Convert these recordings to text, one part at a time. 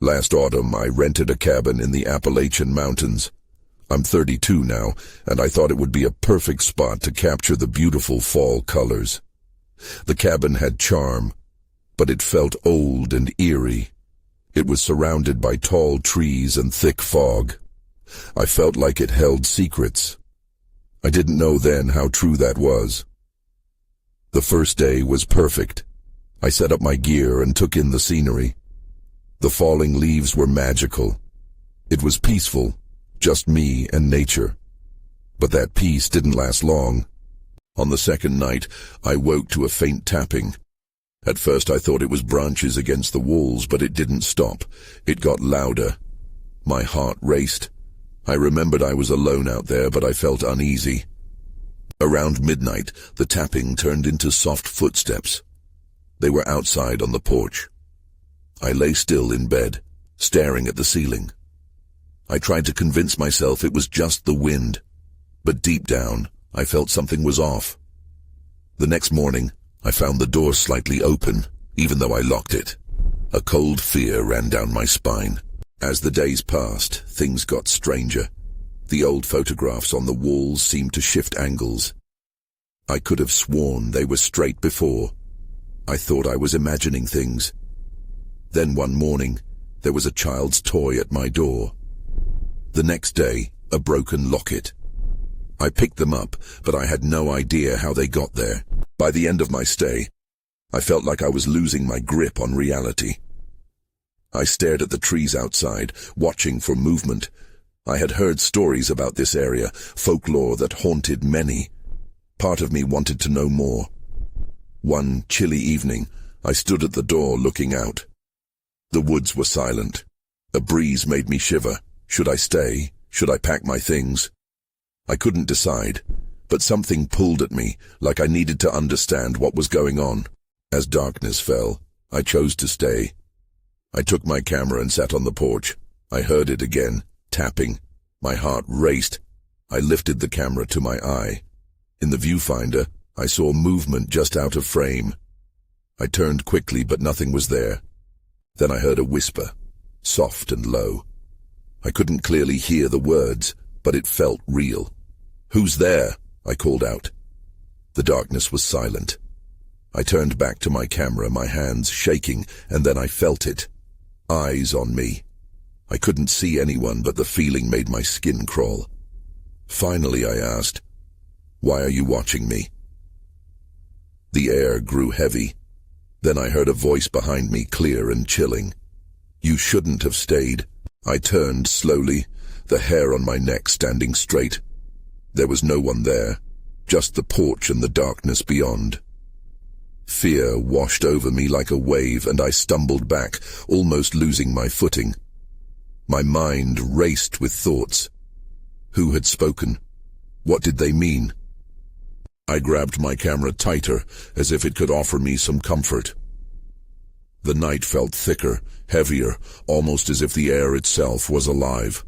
Last autumn, I rented a cabin in the Appalachian mountains. I'm 32 now, and I thought it would be a perfect spot to capture the beautiful fall colors. The cabin had charm, but it felt old and eerie. It was surrounded by tall trees and thick fog. I felt like it held secrets. I didn't know then how true that was. The first day was perfect. I set up my gear and took in the scenery. The falling leaves were magical. It was peaceful, just me and nature. But that peace didn't last long. On the second night, I woke to a faint tapping. At first I thought it was branches against the walls, but it didn't stop. It got louder. My heart raced. I remembered I was alone out there, but I felt uneasy. Around midnight, the tapping turned into soft footsteps. They were outside on the porch. I lay still in bed, staring at the ceiling. I tried to convince myself it was just the wind, but deep down, I felt something was off. The next morning, I found the door slightly open, even though I locked it. A cold fear ran down my spine. As the days passed, things got stranger. The old photographs on the walls seemed to shift angles. I could have sworn they were straight before. I thought I was imagining things. Then one morning, there was a child's toy at my door. The next day, a broken locket. I picked them up, but I had no idea how they got there. By the end of my stay, I felt like I was losing my grip on reality. I stared at the trees outside, watching for movement. I had heard stories about this area, folklore that haunted many. Part of me wanted to know more. One chilly evening, I stood at the door looking out. The woods were silent. A breeze made me shiver. Should I stay? Should I pack my things? I couldn't decide, but something pulled at me, like I needed to understand what was going on. As darkness fell, I chose to stay. I took my camera and sat on the porch. I heard it again, tapping. My heart raced. I lifted the camera to my eye. In the viewfinder, I saw movement just out of frame. I turned quickly, but nothing was there. Then I heard a whisper, soft and low. I couldn't clearly hear the words, but it felt real. "Who's there?" I called out. The darkness was silent. I turned back to my camera, my hands shaking, and then I felt it. Eyes on me. I couldn't see anyone, but the feeling made my skin crawl. Finally, I asked, "Why are you watching me?" The air grew heavy. Then I heard a voice behind me, clear and chilling. "You shouldn't have stayed." I turned slowly, the hair on my neck standing straight. There was no one there, just the porch and the darkness beyond. Fear washed over me like a wave, and I stumbled back, almost losing my footing. My mind raced with thoughts. Who had spoken? What did they mean? I grabbed my camera tighter, as if it could offer me some comfort. The night felt thicker, heavier, almost as if the air itself was alive.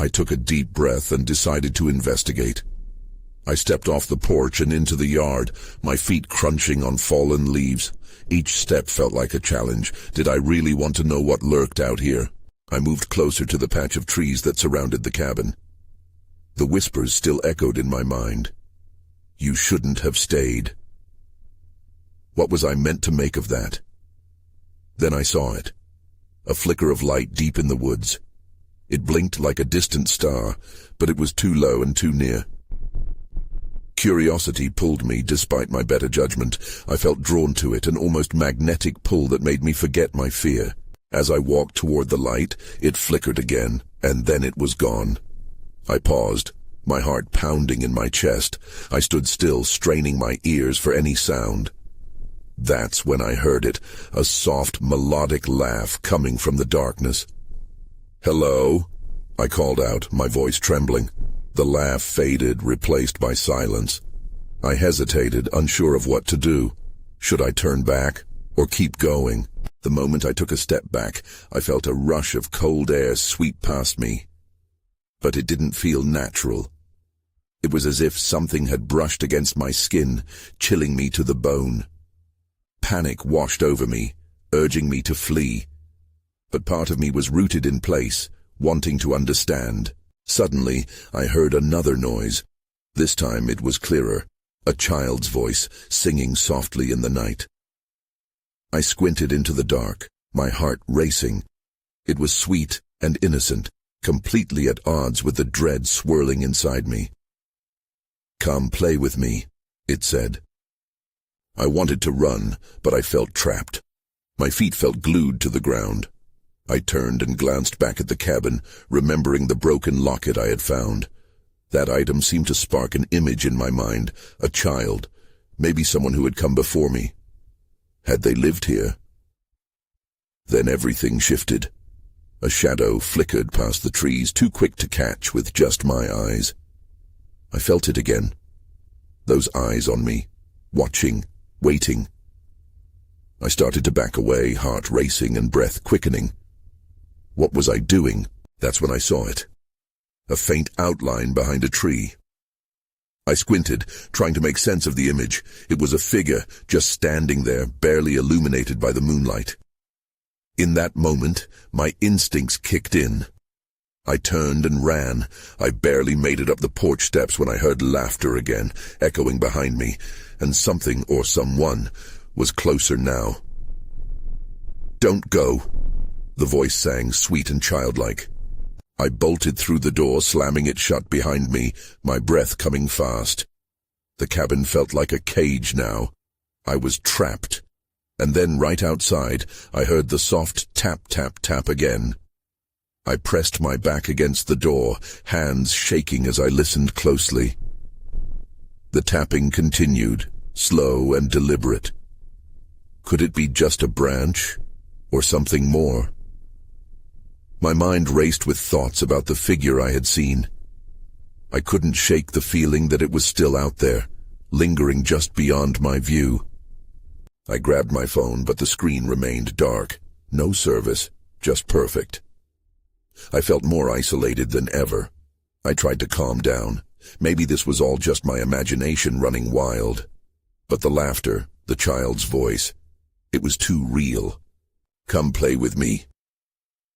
I took a deep breath and decided to investigate. I stepped off the porch and into the yard, my feet crunching on fallen leaves. Each step felt like a challenge. Did I really want to know what lurked out here? I moved closer to the patch of trees that surrounded the cabin. The whispers still echoed in my mind. You shouldn't have stayed. What was I meant to make of that? Then I saw it. A flicker of light deep in the woods. It blinked like a distant star, but it was too low and too near. Curiosity pulled me despite my better judgment. I felt drawn to it, an almost magnetic pull that made me forget my fear. As I walked toward the light, it flickered again, and then it was gone. I paused, my heart pounding in my chest. I stood still, straining my ears for any sound. That's when I heard it, a soft, melodic laugh coming from the darkness. "Hello?" I called out, my voice trembling. The laugh faded, replaced by silence. I hesitated, unsure of what to do. Should I turn back or keep going? The moment I took a step back, I felt a rush of cold air sweep past me. But it didn't feel natural. It was as if something had brushed against my skin, chilling me to the bone. Panic washed over me, urging me to flee. but part of me was rooted in place, wanting to understand. Suddenly, I heard another noise. This time it was clearer, a child's voice, singing softly in the night. I squinted into the dark, my heart racing. It was sweet and innocent, completely at odds with the dread swirling inside me. "Come play with me," it said. I wanted to run, but I felt trapped. My feet felt glued to the ground. I turned and glanced back at the cabin, remembering the broken locket I had found. That item seemed to spark an image in my mind, a child, maybe someone who had come before me. Had they lived here? Then everything shifted. A shadow flickered past the trees, too quick to catch with just my eyes. I felt it again. Those eyes on me, watching, waiting. I started to back away, heart racing and breath quickening. What was I doing? That's when I saw it. A faint outline behind a tree. I squinted, trying to make sense of the image. It was a figure, just standing there, barely illuminated by the moonlight. In that moment, my instincts kicked in. I turned and ran. I barely made it up the porch steps when I heard laughter again, echoing behind me, and something or someone was closer now. "Don't go," the voice sang, sweet and childlike. I bolted through the door, slamming it shut behind me, my breath coming fast. The cabin felt like a cage now. I was trapped. And then right outside, I heard the soft tap, tap, tap again. I pressed my back against the door, hands shaking as I listened closely. The tapping continued, slow and deliberate. Could it be just a branch, or something more? My mind raced with thoughts about the figure I had seen. I couldn't shake the feeling that it was still out there, lingering just beyond my view. I grabbed my phone, but the screen remained dark. No service, just perfect. I felt more isolated than ever. I tried to calm down. Maybe this was all just my imagination running wild. But the laughter, the child's voice, it was too real. "Come play with me."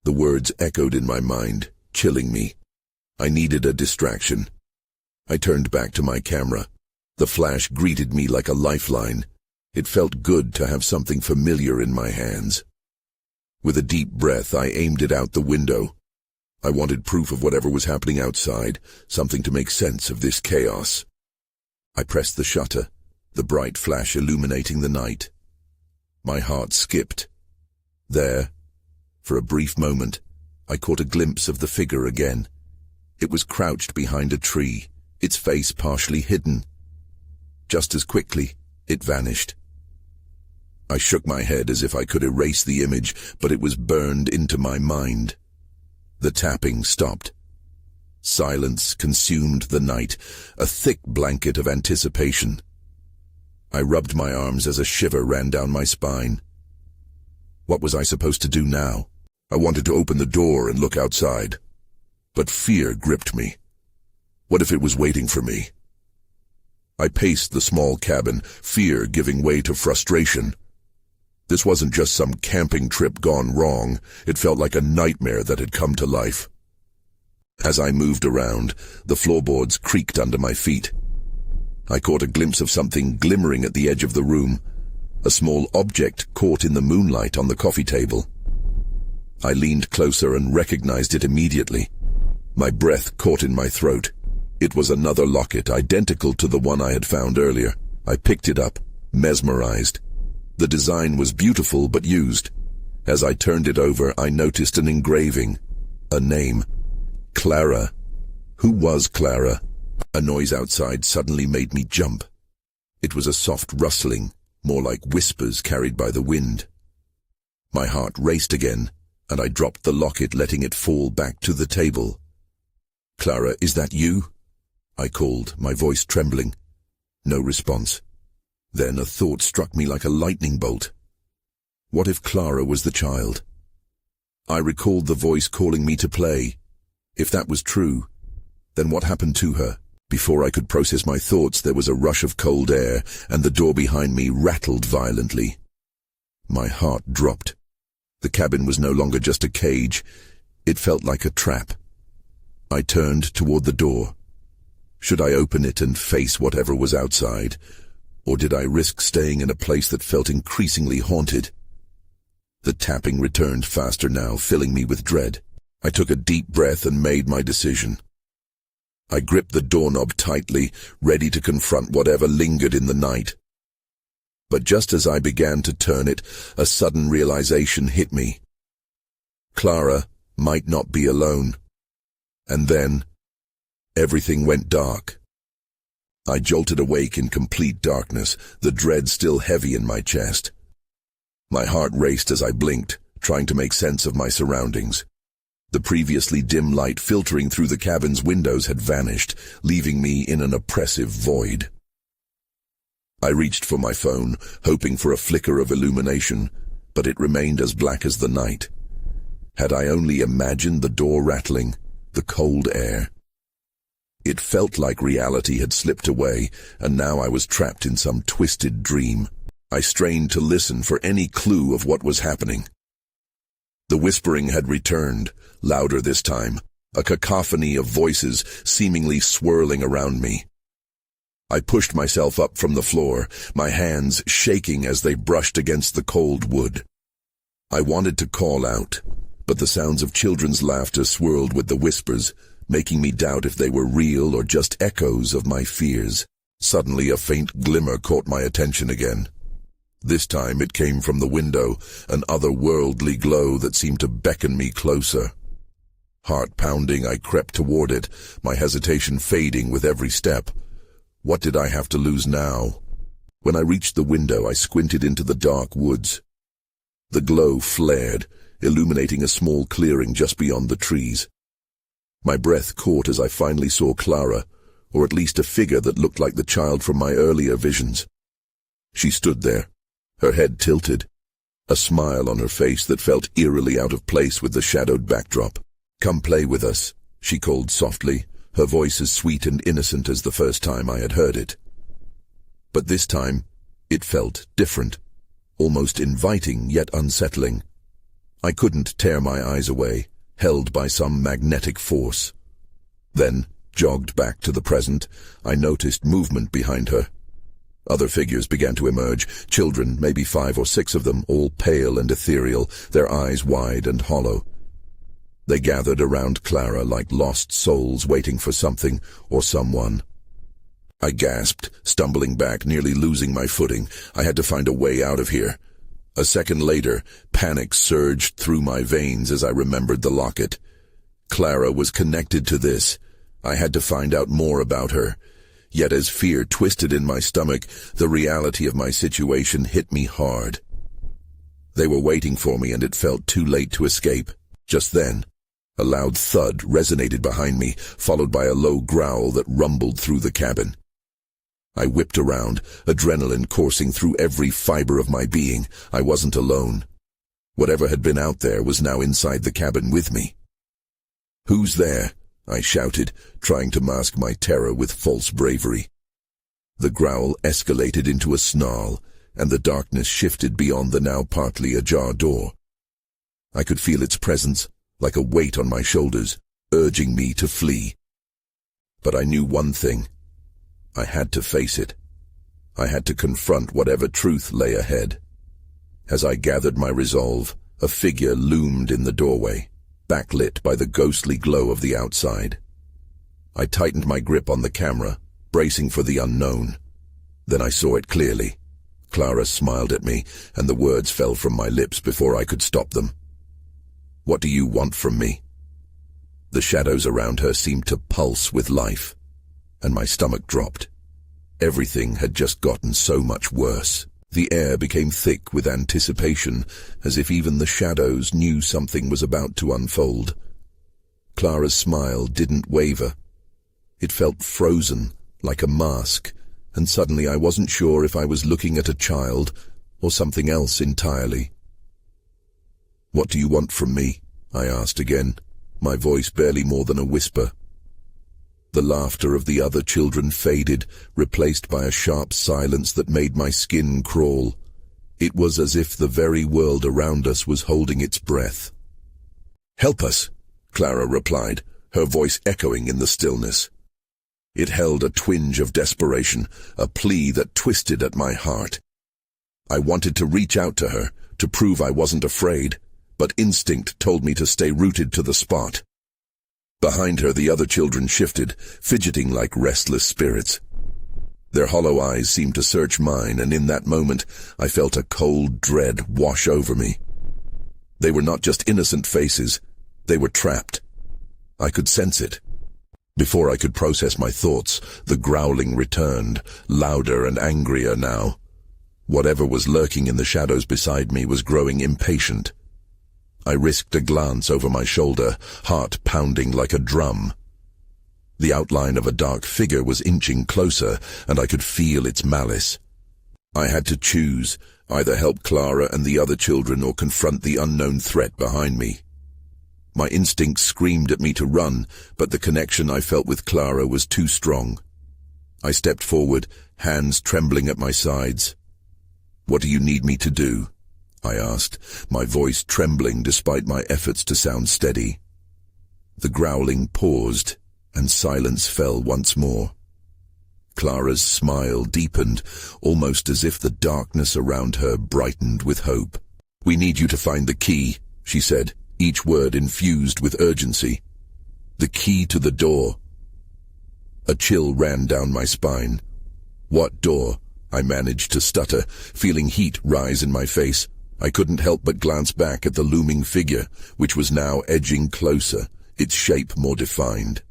The words echoed in my mind, chilling me. I needed a distraction. I turned back to my camera. The flash greeted me like a lifeline. It felt good to have something familiar in my hands. With a deep breath, I aimed it out the window. I wanted proof of whatever was happening outside, something to make sense of this chaos. I pressed the shutter, the bright flash illuminating the night. My heart skipped. There, for a brief moment, I caught a glimpse of the figure again. It was crouched behind a tree, its face partially hidden. Just as quickly, it vanished. I shook my head as if I could erase the image, but it was burned into my mind. The tapping stopped. Silence consumed the night, a thick blanket of anticipation. I rubbed my arms as a shiver ran down my spine. What was I supposed to do now? I wanted to open the door and look outside. But fear gripped me. What if it was waiting for me? I paced the small cabin, fear giving way to frustration. This wasn't just some camping trip gone wrong. It felt like a nightmare that had come to life. As I moved around, the floorboards creaked under my feet. I caught a glimpse of something glimmering at the edge of the room, a small object caught in the moonlight on the coffee table. I leaned closer and recognized it immediately. My breath caught in my throat. It was another locket, identical to the one I had found earlier. I picked it up, mesmerized. The design was beautiful but used. As I turned it over, I noticed an engraving. A name. Clara. Who was Clara? A noise outside suddenly made me jump. It was a soft rustling, more like whispers carried by the wind. My heart raced again, and I dropped the locket, letting it fall back to the table. "Clara, is that you?" I called, my voice trembling. No response. Then a thought struck me like a lightning bolt. What if Clara was the child? I recalled the voice calling me to play. If that was true, then what happened to her? Before I could process my thoughts, there was a rush of cold air, and the door behind me rattled violently. My heart dropped. The cabin was no longer just a cage. It felt like a trap. I turned toward the door. Should I open it and face whatever was outside, or did I risk staying in a place that felt increasingly haunted? The tapping returned faster now, filling me with dread. I took a deep breath and made my decision. I gripped the doorknob tightly, ready to confront whatever lingered in the night. But just as I began to turn it, a sudden realization hit me. Clara might not be alone. And then, everything went dark. I jolted awake in complete darkness, the dread still heavy in my chest. My heart raced as I blinked, trying to make sense of my surroundings. The previously dim light filtering through the cabin's windows had vanished, leaving me in an oppressive void. I reached for my phone, hoping for a flicker of illumination, but it remained as black as the night. Had I only imagined the door rattling, the cold air? It felt like reality had slipped away, and now I was trapped in some twisted dream. I strained to listen for any clue of what was happening. The whispering had returned, louder this time, a cacophony of voices seemingly swirling around me. I pushed myself up from the floor, my hands shaking as they brushed against the cold wood. I wanted to call out, but the sounds of children's laughter swirled with the whispers, making me doubt if they were real or just echoes of my fears. Suddenly a faint glimmer caught my attention again. This time it came from the window, an otherworldly glow that seemed to beckon me closer. Heart pounding, I crept toward it, my hesitation fading with every step. What did I have to lose now? When I reached the window, I squinted into the dark woods. The glow flared, illuminating a small clearing just beyond the trees. My breath caught as I finally saw Clara, or at least a figure that looked like the child from my earlier visions. She stood there, her head tilted, a smile on her face that felt eerily out of place with the shadowed backdrop. "Come play with us," she called softly, her voice as sweet and innocent as the first time I had heard it. But this time, it felt different, almost inviting yet unsettling. I couldn't tear my eyes away, held by some magnetic force. Then, jogged back to the present, I noticed movement behind her. Other figures began to emerge, children, maybe 5 or 6 of them, all pale and ethereal, their eyes wide and hollow. They gathered around Clara like lost souls waiting for something or someone. I gasped, stumbling back, nearly losing my footing. I had to find a way out of here. A second later, panic surged through my veins as I remembered the locket. Clara was connected to this. I had to find out more about her. Yet as fear twisted in my stomach, the reality of my situation hit me hard. They were waiting for me, and it felt too late to escape. Just then, a loud thud resonated behind me, followed by a low growl that rumbled through the cabin. I whipped around, adrenaline coursing through every fiber of my being. I wasn't alone. Whatever had been out there was now inside the cabin with me. "Who's there?" I shouted, trying to mask my terror with false bravery. The growl escalated into a snarl, and the darkness shifted beyond the now partly ajar door. I could feel its presence, like a weight on my shoulders, urging me to flee. But I knew one thing. I had to face it. I had to confront whatever truth lay ahead. As I gathered my resolve, a figure loomed in the doorway, backlit by the ghostly glow of the outside. I tightened my grip on the camera, bracing for the unknown. Then I saw it clearly. Clara smiled at me, and the words fell from my lips before I could stop them. "What do you want from me?" The shadows around her seemed to pulse with life, and my stomach dropped. Everything had just gotten so much worse. The air became thick with anticipation, as if even the shadows knew something was about to unfold. Clara's smile didn't waver. It felt frozen, like a mask, and suddenly I wasn't sure if I was looking at a child or something else entirely. "What do you want from me?" I asked again, my voice barely more than a whisper. The laughter of the other children faded, replaced by a sharp silence that made my skin crawl. It was as if the very world around us was holding its breath. "Help us," Clara replied, her voice echoing in the stillness. It held a twinge of desperation, a plea that twisted at my heart. I wanted to reach out to her, to prove I wasn't afraid, but instinct told me to stay rooted to the spot. Behind her, the other children shifted, fidgeting like restless spirits. Their hollow eyes seemed to search mine, and in that moment I felt a cold dread wash over me. They were not just innocent faces, they were trapped. I could sense it. Before I could process my thoughts, the growling returned, louder and angrier now. Whatever was lurking in the shadows beside me was growing impatient. I risked a glance over my shoulder, heart pounding like a drum. The outline of a dark figure was inching closer, and I could feel its malice. I had to choose, either help Clara and the other children or confront the unknown threat behind me. My instinct screamed at me to run, but the connection I felt with Clara was too strong. I stepped forward, hands trembling at my sides. "What do you need me to do?" I asked, my voice trembling despite my efforts to sound steady. The growling paused, and silence fell once more. Clara's smile deepened, almost as if the darkness around her brightened with hope. "We need you to find the key," she said, each word infused with urgency. "The key to the door." A chill ran down my spine. "What door?" I managed to stutter, feeling heat rise in my face. I couldn't help but glance back at the looming figure, which was now edging closer, its shape more defined.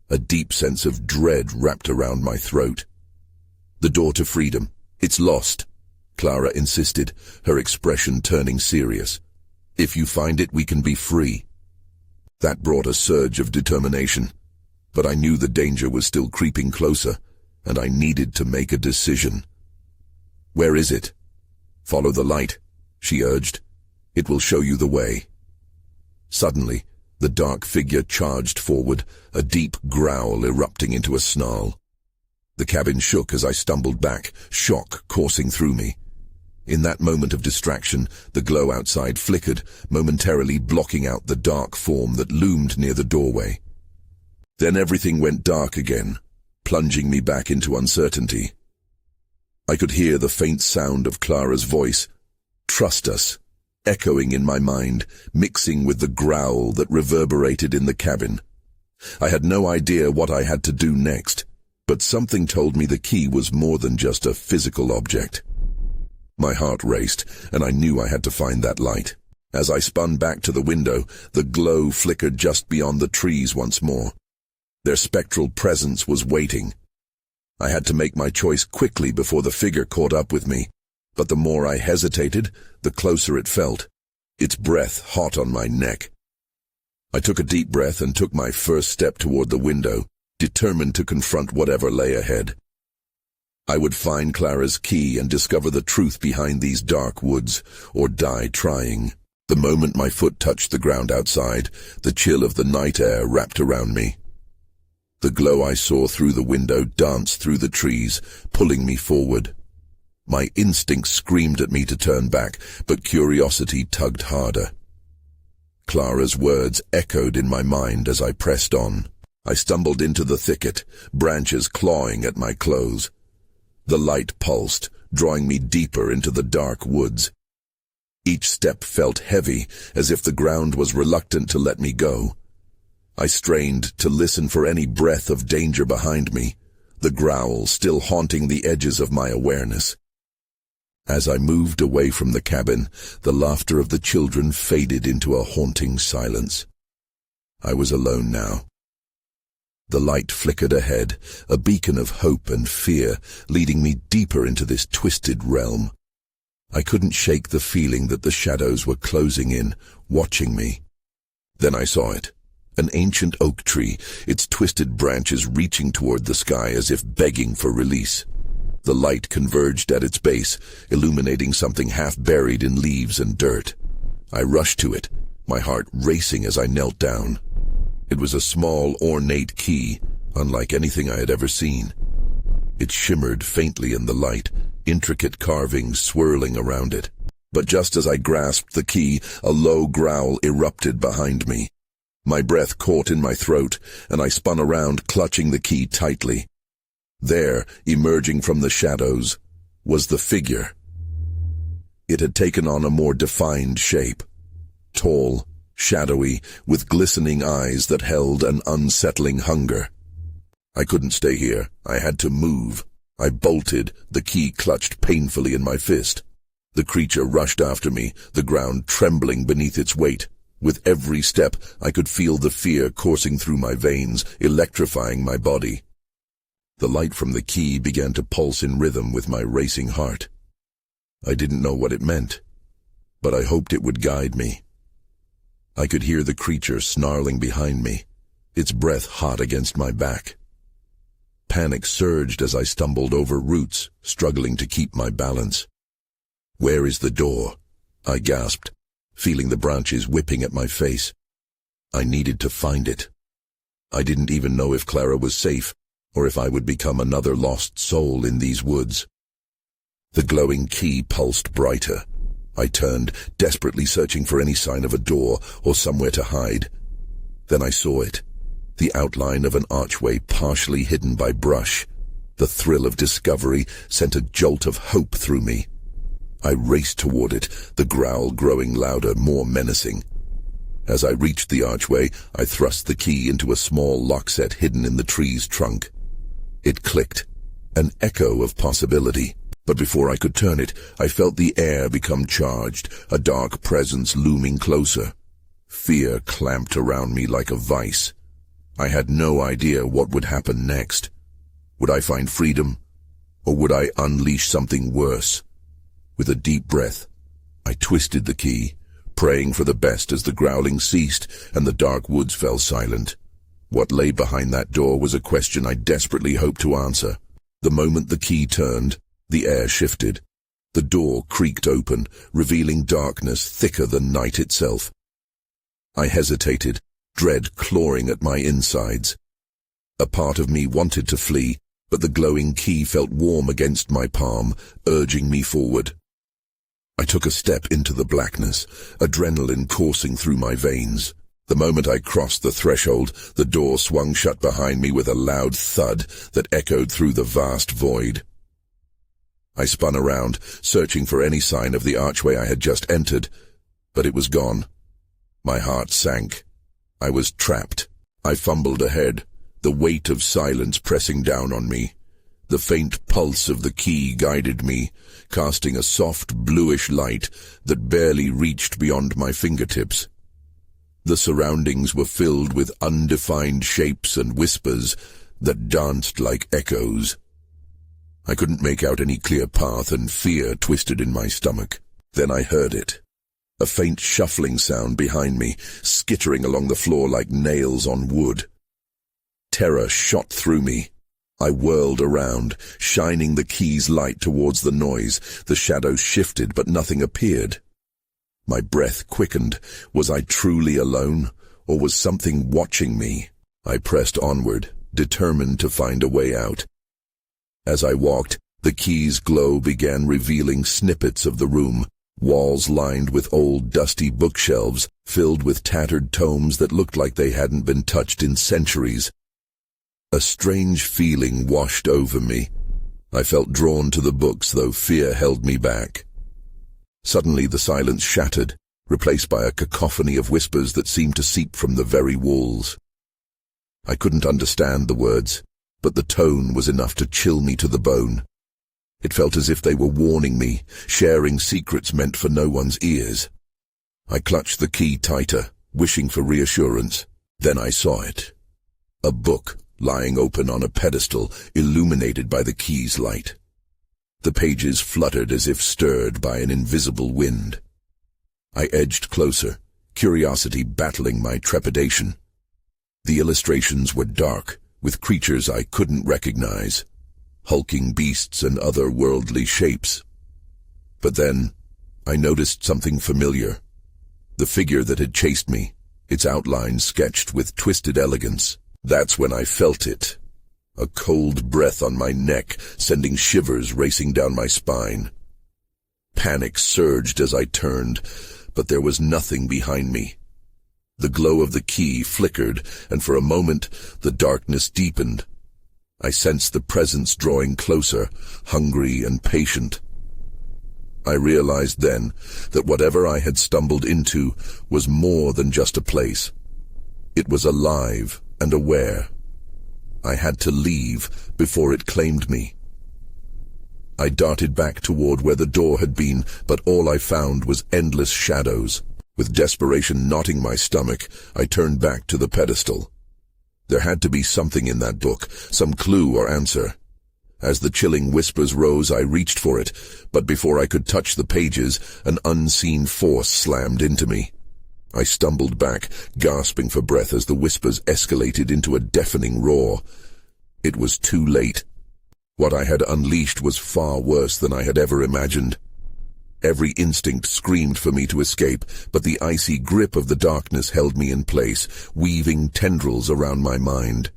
A deep sense of dread wrapped around my throat. "The door to freedom. It's lost," Clara insisted, her expression turning serious. "If you find it, we can be free." That brought a surge of determination, but I knew the danger was still creeping closer, and I needed to make a decision. "Where is it?" "Follow the light," she urged. "It will show you the way." Suddenly, the dark figure charged forward, a deep growl erupting into a snarl. The cabin shook as I stumbled back, shock coursing through me. In that moment of distraction, the glow outside flickered, momentarily blocking out the dark form that loomed near the doorway. Then everything went dark again, plunging me back into uncertainty. I could hear the faint sound of Clara's voice, "Trust us," echoing in my mind, mixing with the growl that reverberated in the cabin. I had no idea what I had to do next, but something told me the key was more than just a physical object. My heart raced, and I knew I had to find that light. As I spun back to the window, the glow flickered just beyond the trees once more. Their spectral presence was waiting. I had to make my choice quickly before the figure caught up with me, but the more I hesitated, the closer it felt, its breath hot on my neck. I took a deep breath and took my first step toward the window, determined to confront whatever lay ahead. I would find Clara's key and discover the truth behind these dark woods, or die trying. The moment my foot touched the ground outside, the chill of the night air wrapped around me. The glow I saw through the window danced through the trees, pulling me forward. My instinct screamed at me to turn back, but curiosity tugged harder. Clara's words echoed in my mind as I pressed on. I stumbled into the thicket, branches clawing at my clothes. The light pulsed, drawing me deeper into the dark woods. Each step felt heavy, as if the ground was reluctant to let me go. I strained to listen for any breath of danger behind me, the growl still haunting the edges of my awareness. As I moved away from the cabin, the laughter of the children faded into a haunting silence. I was alone now. The light flickered ahead, a beacon of hope and fear, leading me deeper into this twisted realm. I couldn't shake the feeling that the shadows were closing in, watching me. Then I saw it. An ancient oak tree, its twisted branches reaching toward the sky as if begging for release. The light converged at its base, illuminating something half buried in leaves and dirt. I rushed to it, my heart racing as I knelt down. It was a small, ornate key, unlike anything I had ever seen. It shimmered faintly in the light, intricate carvings swirling around it. But just as I grasped the key, a low growl erupted behind me. My breath caught in my throat, and I spun around, clutching the key tightly. There, emerging from the shadows, was the figure. It had taken on a more defined shape. Tall, shadowy, with glistening eyes that held an unsettling hunger. I couldn't stay here. I had to move. I bolted, the key clutched painfully in my fist. The creature rushed after me, the ground trembling beneath its weight. With every step, I could feel the fear coursing through my veins, electrifying my body. The light from the key began to pulse in rhythm with my racing heart. I didn't know what it meant, but I hoped it would guide me. I could hear the creature snarling behind me, its breath hot against my back. Panic surged as I stumbled over roots, struggling to keep my balance. "Where is the door?" I gasped, feeling the branches whipping at my face. I needed to find it. I didn't even know if Clara was safe, or if I would become another lost soul in these woods. The glowing key pulsed brighter. I turned, desperately searching for any sign of a door or somewhere to hide. Then I saw it, the outline of an archway partially hidden by brush. The thrill of discovery sent a jolt of hope through me. I raced toward it, the growl growing louder, more menacing. As I reached the archway, I thrust the key into a small lock set hidden in the tree's trunk. It clicked, an echo of possibility. But before I could turn it, I felt the air become charged, a dark presence looming closer. Fear clamped around me like a vice. I had no idea what would happen next. Would I find freedom, or would I unleash something worse? With a deep breath, I twisted the key, praying for the best as the growling ceased and the dark woods fell silent. What lay behind that door was a question I desperately hoped to answer. The moment the key turned, the air shifted. The door creaked open, revealing darkness thicker than night itself. I hesitated, dread clawing at my insides. A part of me wanted to flee, but the glowing key felt warm against my palm, urging me forward. I took a step into the blackness, adrenaline coursing through my veins. The moment I crossed the threshold, the door swung shut behind me with a loud thud that echoed through the vast void. I spun around, searching for any sign of the archway I had just entered, but it was gone. My heart sank. I was trapped. I fumbled ahead, the weight of silence pressing down on me. The faint pulse of the key guided me, casting a soft bluish light that barely reached beyond my fingertips. The surroundings were filled with undefined shapes and whispers that danced like echoes. I couldn't make out any clear path, and fear twisted in my stomach. Then I heard it. A faint shuffling sound behind me, skittering along the floor like nails on wood. Terror shot through me. I whirled around, shining the key's light towards the noise. The shadows shifted, but nothing appeared. My breath quickened. Was I truly alone, or was something watching me? I pressed onward, determined to find a way out. As I walked, the key's glow began revealing snippets of the room, walls lined with old dusty bookshelves, filled with tattered tomes that looked like they hadn't been touched in centuries. A strange feeling washed over me. I felt drawn to the books, though fear held me back. Suddenly the silence shattered, replaced by a cacophony of whispers that seemed to seep from the very walls. I couldn't understand the words, but the tone was enough to chill me to the bone. It felt as if they were warning me, sharing secrets meant for no one's ears. I clutched the key tighter, wishing for reassurance. Then I saw it. A book lying open on a pedestal, illuminated by the key's light. The pages fluttered as if stirred by an invisible wind. I edged closer, curiosity battling my trepidation. The illustrations were dark, with creatures I couldn't recognize, hulking beasts and other worldly shapes. But then, I noticed something familiar. The figure that had chased me, its outline sketched with twisted elegance. That's when I felt it. a cold breath on my neck, sending shivers racing down my spine. Panic surged as I turned, but there was nothing behind me. The glow of the key flickered, and for a moment the darkness deepened. I sensed the presence drawing closer, hungry and patient. I realized then that whatever I had stumbled into was more than just a place. It was alive and aware. I had to leave before it claimed me. I darted back toward where the door had been, but all I found was endless shadows. With desperation knotting my stomach, I turned back to the pedestal. There had to be something in that book, some clue or answer. As the chilling whispers rose, I reached for it, but before I could touch the pages, an unseen force slammed into me. I stumbled back, gasping for breath as the whispers escalated into a deafening roar. It was too late. What I had unleashed was far worse than I had ever imagined. Every instinct screamed for me to escape, but the icy grip of the darkness held me in place, weaving tendrils around my mind.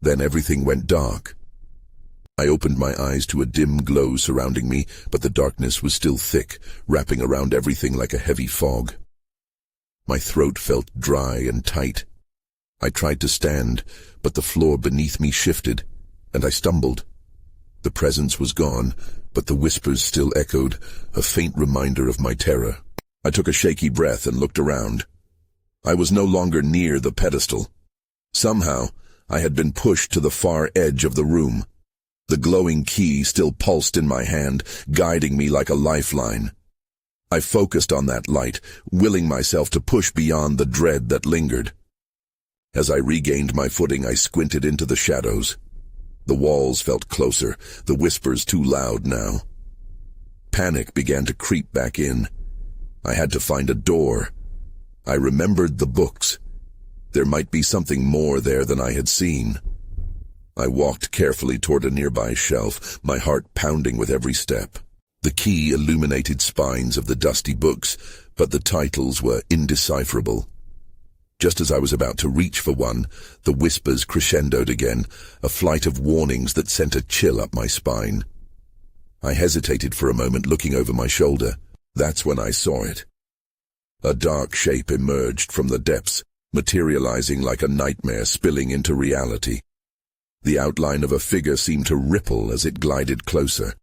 Then everything went dark. I opened my eyes to a dim glow surrounding me, but the darkness was still thick, wrapping around everything like a heavy fog. My throat felt dry and tight. I tried to stand, but the floor beneath me shifted, and I stumbled. The presence was gone, but the whispers still echoed, a faint reminder of my terror. I took a shaky breath and looked around. I was no longer near the pedestal. Somehow, I had been pushed to the far edge of the room. The glowing key still pulsed in my hand, guiding me like a lifeline. I focused on that light, willing myself to push beyond the dread that lingered. As I regained my footing, I squinted into the shadows. The walls felt closer, the whispers too loud now. Panic began to creep back in. I had to find a door. I remembered the books. There might be something more there than I had seen. I walked carefully toward a nearby shelf, my heart pounding with every step. The key illuminated spines of the dusty books, but the titles were indecipherable. Just as I was about to reach for one, the whispers crescendoed again, a flight of warnings that sent a chill up my spine. I hesitated for a moment, looking over my shoulder. That's when I saw it. A dark shape emerged from the depths, materializing like a nightmare spilling into reality. The outline of a figure seemed to ripple as it glided closer.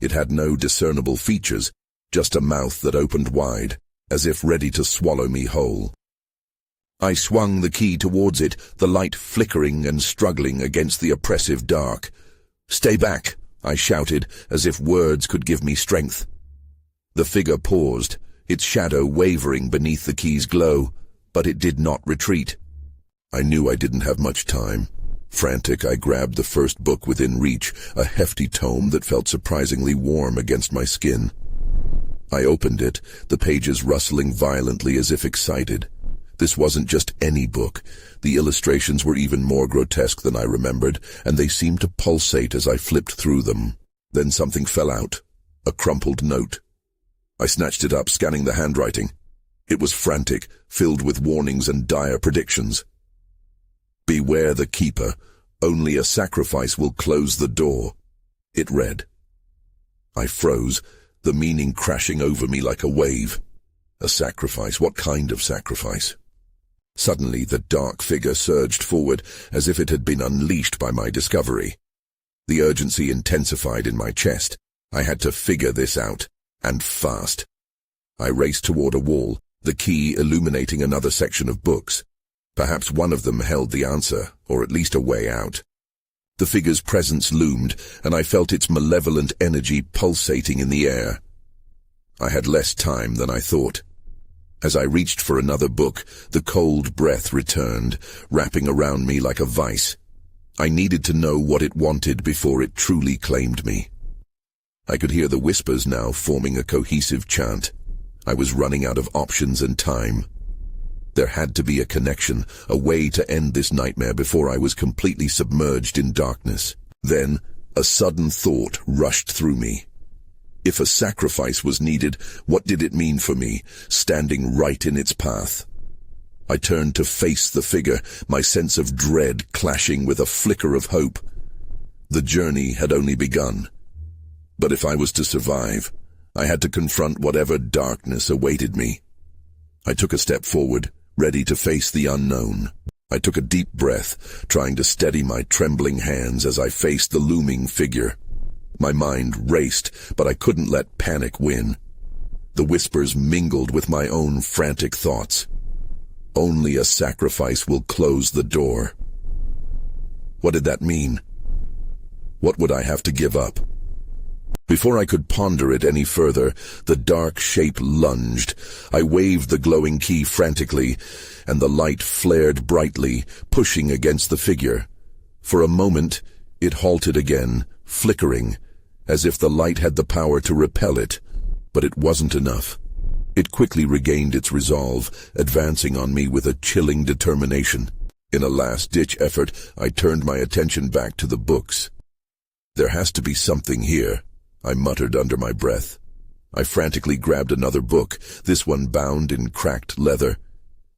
It had no discernible features, just a mouth that opened wide, as if ready to swallow me whole. I swung the key towards it, the light flickering and struggling against the oppressive dark. "Stay back," I shouted, as if words could give me strength. The figure paused, its shadow wavering beneath the key's glow, but it did not retreat. I knew I didn't have much time. Frantic, I grabbed the first book within reach, a hefty tome that felt surprisingly warm against my skin. I opened it, the pages rustling violently as if excited. This wasn't just any book. The illustrations were even more grotesque than I remembered, and they seemed to pulsate as I flipped through them. Then something fell out, a crumpled note. I snatched it up, scanning the handwriting. It was frantic, filled with warnings and dire predictions. "Beware the keeper. Only a sacrifice will close the door," it read. I froze, the meaning crashing over me like a wave. A sacrifice? What kind of sacrifice? Suddenly, the dark figure surged forward, as if it had been unleashed by my discovery. The urgency intensified in my chest. I had to figure this out, and fast. I raced toward a wall, the key illuminating another section of books. Perhaps one of them held the answer, or at least a way out. The figure's presence loomed, and I felt its malevolent energy pulsating in the air. I had less time than I thought. As I reached for another book, the cold breath returned, wrapping around me like a vice. I needed to know what it wanted before it truly claimed me. I could hear the whispers now forming a cohesive chant. I was running out of options and time. There had to be a connection, a way to end this nightmare before I was completely submerged in darkness. Then, a sudden thought rushed through me. If a sacrifice was needed, what did it mean for me, standing right in its path? I turned to face the figure, my sense of dread clashing with a flicker of hope. The journey had only begun. But if I was to survive, I had to confront whatever darkness awaited me. I took a step forward, ready to face the unknown. I took a deep breath, trying to steady my trembling hands as I faced the looming figure. My mind raced, but I couldn't let panic win. The whispers mingled with my own frantic thoughts. Only a sacrifice will close the door. What did that mean? What would I have to give up? Before I could ponder it any further, the dark shape lunged. I waved the glowing key frantically, and the light flared brightly, pushing against the figure. For a moment, it halted again, flickering, as if the light had the power to repel it. But it wasn't enough. It quickly regained its resolve, advancing on me with a chilling determination. In a last-ditch effort, I turned my attention back to the books. There has to be something here, I muttered under my breath. I frantically grabbed another book, this one bound in cracked leather.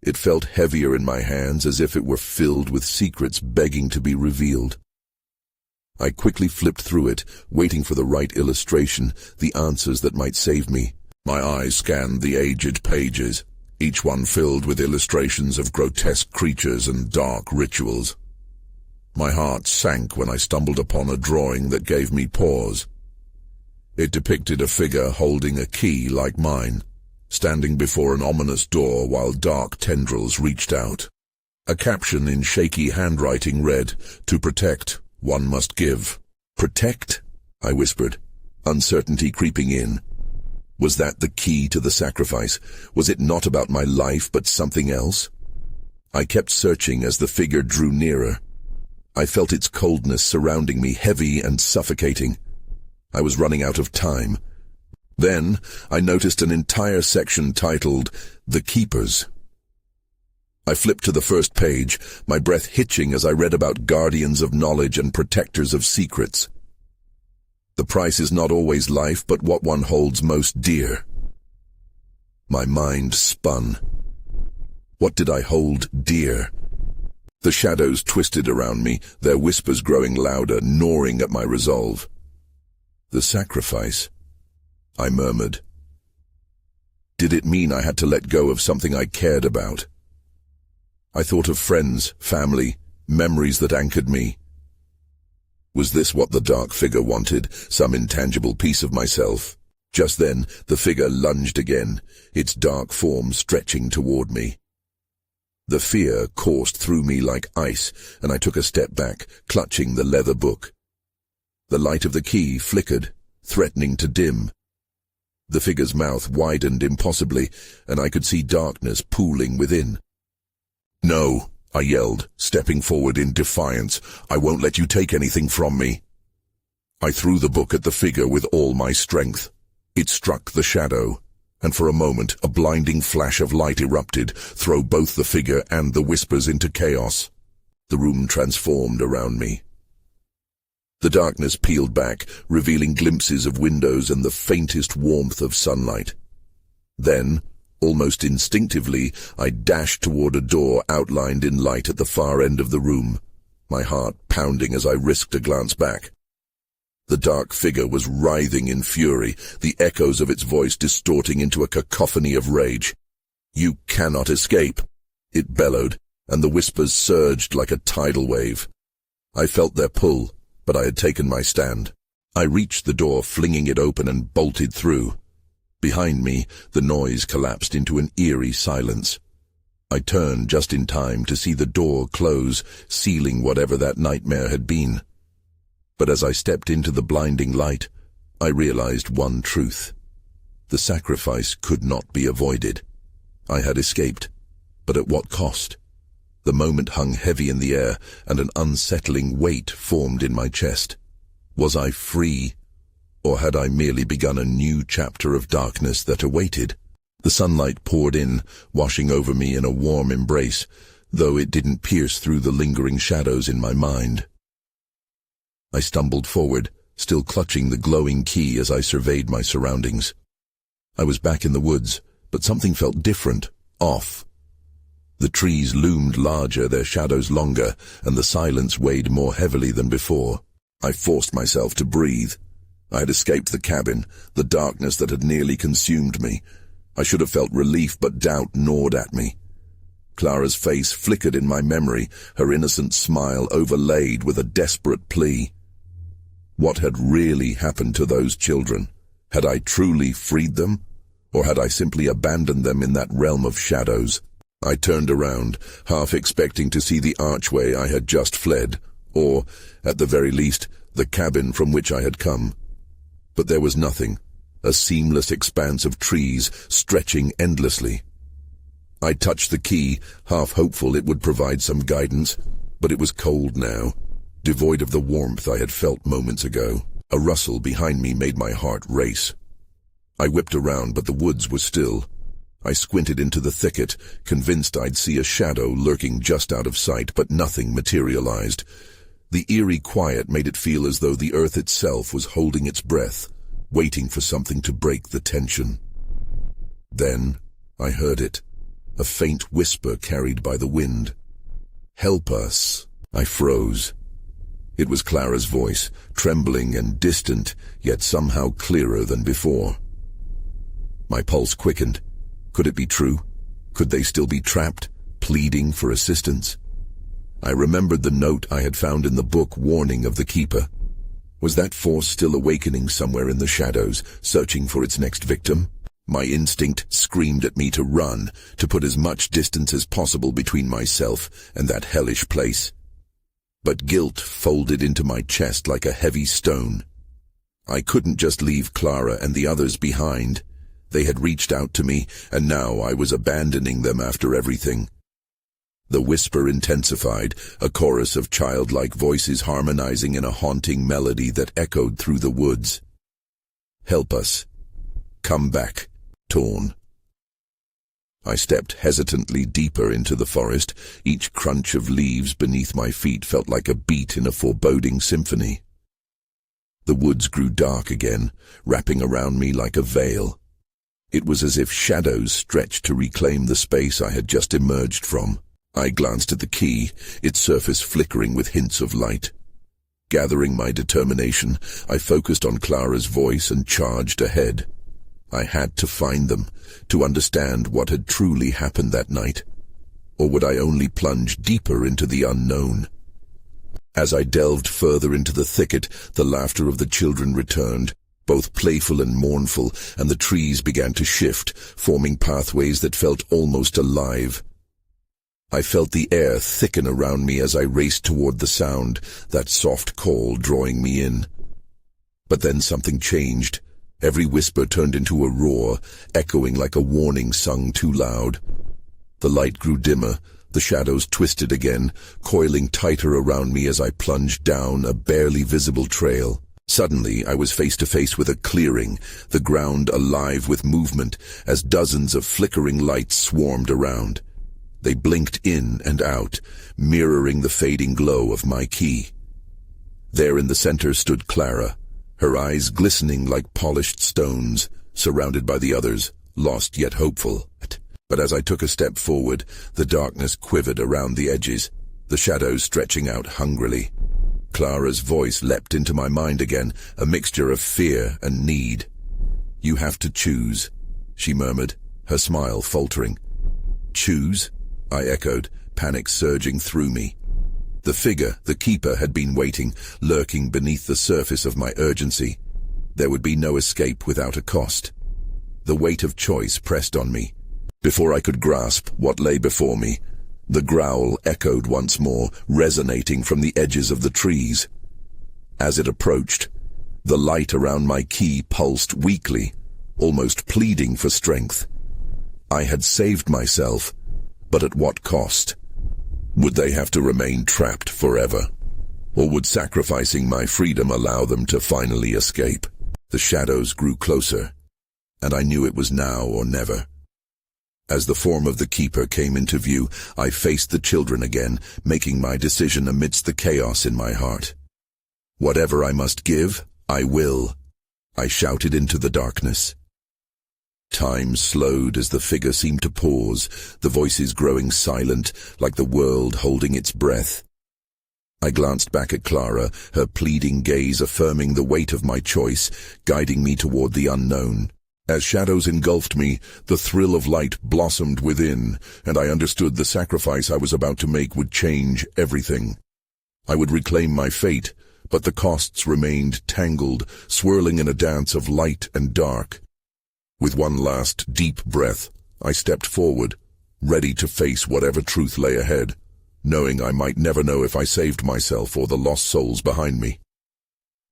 It felt heavier in my hands, as if it were filled with secrets begging to be revealed. I quickly flipped through it, waiting for the right illustration, the answers that might save me. My eyes scanned the aged pages, each one filled with illustrations of grotesque creatures and dark rituals. My heart sank when I stumbled upon a drawing that gave me pause. It depicted a figure holding a key like mine, standing before an ominous door while dark tendrils reached out. A caption in shaky handwriting read, "To protect, one must give." Protect? I whispered, uncertainty creeping in. Was that the key to the sacrifice? Was it not about my life, but something else? I kept searching as the figure drew nearer. I felt its coldness surrounding me, heavy and suffocating. I was running out of time. Then I noticed an entire section titled, "The Keepers." I flipped to the first page, my breath hitching as I read about guardians of knowledge and protectors of secrets. The price is not always life, but what one holds most dear. My mind spun. What did I hold dear? The shadows twisted around me, their whispers growing louder, gnawing at my resolve. The sacrifice, I murmured. Did it mean I had to let go of something I cared about? I thought of friends, family, memories that anchored me. Was this what the dark figure wanted, some intangible piece of myself? Just then, the figure lunged again, its dark form stretching toward me. The fear coursed through me like ice, and I took a step back, clutching the leather book. The light of the key flickered, threatening to dim. The figure's mouth widened impossibly, and I could see darkness pooling within. "No," I yelled, stepping forward in defiance. "I won't let you take anything from me." I threw the book at the figure with all my strength. It struck the shadow, and for a moment a blinding flash of light erupted, throw both the figure and the whispers into chaos. The room transformed around me. The darkness peeled back, revealing glimpses of windows and the faintest warmth of sunlight. Then, almost instinctively, I dashed toward a door outlined in light at the far end of the room, my heart pounding as I risked a glance back. The dark figure was writhing in fury, the echoes of its voice distorting into a cacophony of rage. "You cannot escape," it bellowed, and the whispers surged like a tidal wave. I felt their pull, but I had taken my stand. I reached the door, flinging it open, and bolted through. Behind me, the noise collapsed into an eerie silence. I turned just in time to see the door close, sealing whatever that nightmare had been. But as I stepped into the blinding light, I realized one truth. The sacrifice could not be avoided. I had escaped, but at what cost? The moment hung heavy in the air, and an unsettling weight formed in my chest. Was I free, or had I merely begun a new chapter of darkness that awaited? The sunlight poured in, washing over me in a warm embrace, though it didn't pierce through the lingering shadows in my mind. I stumbled forward, still clutching the glowing key as I surveyed my surroundings. I was back in the woods, but something felt different, off. The trees loomed larger, their shadows longer, and the silence weighed more heavily than before. I forced myself to breathe. I had escaped the cabin, the darkness that had nearly consumed me. I should have felt relief, but doubt gnawed at me. Clara's face flickered in my memory, her innocent smile overlaid with a desperate plea. What had really happened to those children? Had I truly freed them? Or had I simply abandoned them in that realm of shadows? I turned around, half expecting to see the archway I had just fled, or, at the very least, the cabin from which I had come. But there was nothing, a seamless expanse of trees stretching endlessly. I touched the key, half hopeful it would provide some guidance, but it was cold now, devoid of the warmth I had felt moments ago. A rustle behind me made my heart race. I whipped around, but the woods were still. I squinted into the thicket, convinced I'd see a shadow lurking just out of sight, but nothing materialized. The eerie quiet made it feel as though the earth itself was holding its breath, waiting for something to break the tension. Then I heard it, a faint whisper carried by the wind. "Help us." I froze. It was Clara's voice, trembling and distant, yet somehow clearer than before. My pulse quickened. Could it be true? Could they still be trapped, pleading for assistance? I remembered the note I had found in the book warning of the Keeper. Was that force still awakening somewhere in the shadows, searching for its next victim? My instinct screamed at me to run, to put as much distance as possible between myself and that hellish place. But guilt folded into my chest like a heavy stone. I couldn't just leave Clara and the others behind. They had reached out to me, and now I was abandoning them after everything. The whisper intensified, a chorus of childlike voices harmonizing in a haunting melody that echoed through the woods. "Help us. Come back, Torn." I stepped hesitantly deeper into the forest. Each crunch of leaves beneath my feet felt like a beat in a foreboding symphony. The woods grew dark again, wrapping around me like a veil. It was as if shadows stretched to reclaim the space I had just emerged from. I glanced at the key, its surface flickering with hints of light. Gathering my determination, I focused on Clara's voice and charged ahead. I had to find them, to understand what had truly happened that night. Or would I only plunge deeper into the unknown? As I delved further into the thicket, the laughter of the children returned, both playful and mournful, and the trees began to shift, forming pathways that felt almost alive. I felt the air thicken around me as I raced toward the sound, that soft call drawing me in. But then something changed. Every whisper turned into a roar, echoing like a warning sung too loud. The light grew dimmer, the shadows twisted again, coiling tighter around me as I plunged down a barely visible trail. Suddenly, I was face to face with a clearing, the ground alive with movement, as dozens of flickering lights swarmed around. They blinked in and out, mirroring the fading glow of my key. There in the center stood Clara, her eyes glistening like polished stones, surrounded by the others, lost yet hopeful. But as I took a step forward, the darkness quivered around the edges, the shadows stretching out hungrily. Clara's voice leapt into my mind again, a mixture of fear and need. "You have to choose," she murmured, her smile faltering. "Choose?" I echoed, panic surging through me. The figure, the Keeper, had been waiting, lurking beneath the surface of my urgency. There would be no escape without a cost. The weight of choice pressed on me. Before I could grasp what lay before me, the growl echoed once more, resonating from the edges of the trees. As it approached, the light around my key pulsed weakly, almost pleading for strength. I had saved myself, but at what cost? Would they have to remain trapped forever? Or would sacrificing my freedom allow them to finally escape? The shadows grew closer, and I knew it was now or never. As the form of the Keeper came into view, I faced the children again, making my decision amidst the chaos in my heart. "Whatever I must give, I will," I shouted into the darkness. Time slowed as the figure seemed to pause, the voices growing silent, like the world holding its breath. I glanced back at Clara, her pleading gaze affirming the weight of my choice, guiding me toward the unknown. As shadows engulfed me, the thrill of light blossomed within, and I understood the sacrifice I was about to make would change everything. I would reclaim my fate, but the costs remained tangled, swirling in a dance of light and dark. With one last deep breath, I stepped forward, ready to face whatever truth lay ahead, knowing I might never know if I saved myself or the lost souls behind me.